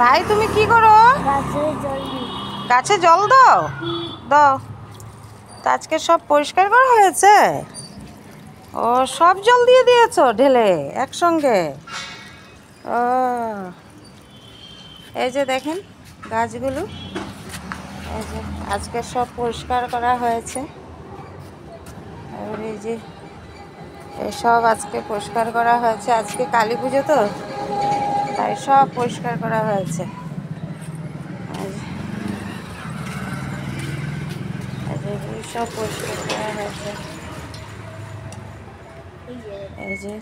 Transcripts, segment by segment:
ভাই তুমি কি করো? গাছে জল দাও দাও। তো আজকে সব পরিষ্কার করা হয়েছে? ও সব জল দিয়ে দিয়েছো ঢেলে একসঙ্গে? ও এই যে দেখেন গাছগুলো, এই যে আজকে সব পরিষ্কার করা হয়েছে। আর এই যে এসব আজকে পরিষ্কার করা হয়েছে, আজকে কালী পুজো তো তাই সব পরিষ্কার করা হয়েছে। সব পরিষ্কার করা হয়েছে। এই যে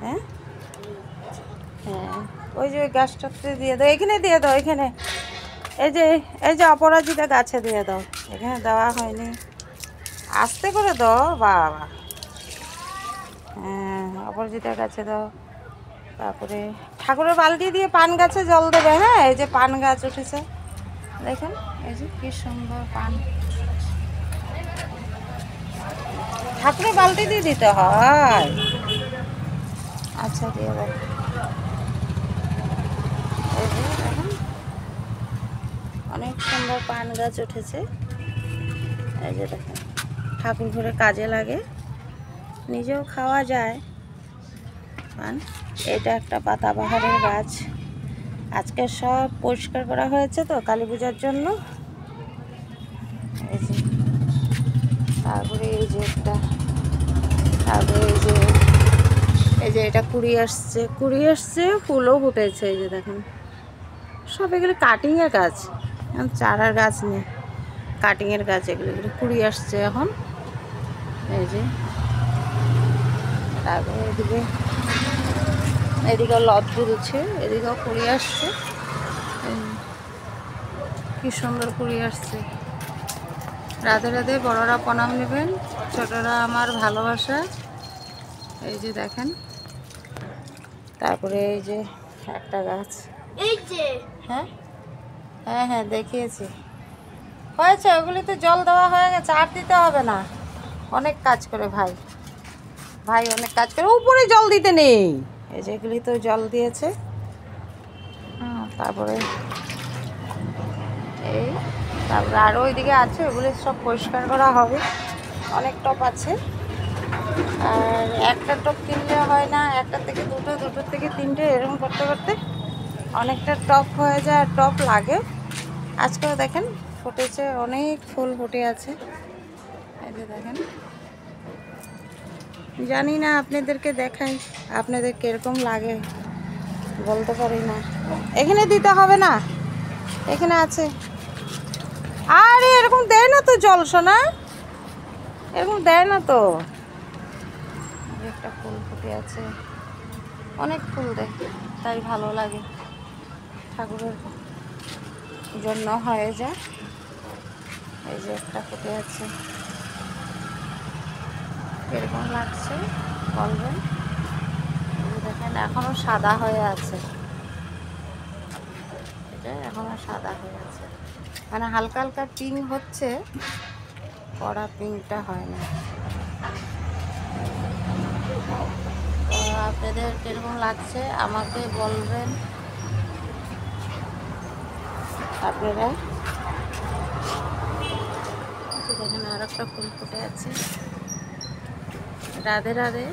হ্যাঁ হ্যাঁ ওই যে ওই গাছটাতে দিয়ে দাও, এখানে দিয়ে দাও, এখানে এই যে অপরাজিতা গাছে দিয়ে দাও, এখানে দেওয়া হয়নি, আস্তে করে দাও বাবা। হ্যাঁ অপরাজিতা গাছে দাও। তারপরে ঠাকুরের বালতি দিয়ে পান গাছে জল দেবে। হ্যাঁ এই যে পান গাছ উঠেছে দেখেন, এই যে কি সুন্দর পান, ঠাকুরের বালতি দিয়ে দিতে হয়। আচ্ছা দিয়ে দাও। এই যে দেখেন অনেক সুন্দর পান গাছ উঠেছে। এই যে দেখেন ঠাকুর ঘরে কাজে লাগে, নিজেও খাওয়া যায় পান। এটা একটা পাতাবাহারের গাছ, আজকে সব পরিষ্কার করা হয়েছে তো কালী পূজার জন্য। এই যে তারপরে এই যে একটা, তারপরে এই যে এটা কুড়ি আসছে, ফুলও ফুটেছে। এই যে দেখেন সব এগুলো কাটিংয়ের গাছ, এখন চারার গাছ নেই, কাটিংয়ের গাছ এগুলো কুড়ি আসছে এখন। এই যে তারপরে এদিকেও লত তুলছে, এদিকেও কুড়ি আসছে, কি সুন্দর কুড়ি আসছে। রাধে রাধে, বড়রা প্রণাম নেবেন, ছোটরা আমার ভালোবাসা। এই যে দেখেন তারপরে এই যে একটা গাছ, এই যে হ্যাঁ হ্যাঁ হ্যাঁ দেখিয়েছি, হয়েছে ওগুলিতে জল দেওয়া হয়ে গেছে, আর দিতে হবে না। অনেক কাজ করে ভাই, ভাই অনেক কাজ করে, উপরে জল দিতে নেই। এই যে এগুলি তো জল দিয়েছে। তারপরে তারপরে আরও ওইদিকে আছে, ওগুলি সব পরিষ্কার করা হবে। অনেক টপ আছে, আর একটা টপ কিনলে হয় না, একটা থেকে দুটো, দুটোর থেকে তিনটে, এরকম করতে করতে অনেকটা টপ হয়ে যায়, আর টপ লাগে। আজকেও দেখেন ফুটেছে, অনেক ফুল ফুটে আছে। এই যে দেখেন, জানি না আপনাদেরকে দেখাই, আপনাদের কীরকম লাগে বলতে পারি না। এখানে দিতে হবে না, এখানে আছে। আরে এরকম দেয় না তো জল, সোনা এরকম দেয় না তো। একটা ফুল ফুটে আছে, অনেক ফুল দেয়, তাই ভালো লাগে, ঠাকুরের জন্য হয়ে যায়। এই যে একটা ফুটে আছে, এরকম লাগছে বলবেন। দেখেন এখনো সাদা হয়ে আছে, এটা এখনো সাদা হয়ে আছে, মানে হালকা হালকা পিঙ্ক হচ্ছে, কড়া পিঙ্কটা হয় না। তো আপনাদের কীরকম লাগছে আমাকে বলবেন আপনারা। দেখেন আর একটা ফুল ফুটে আছে। রাধে রাধে।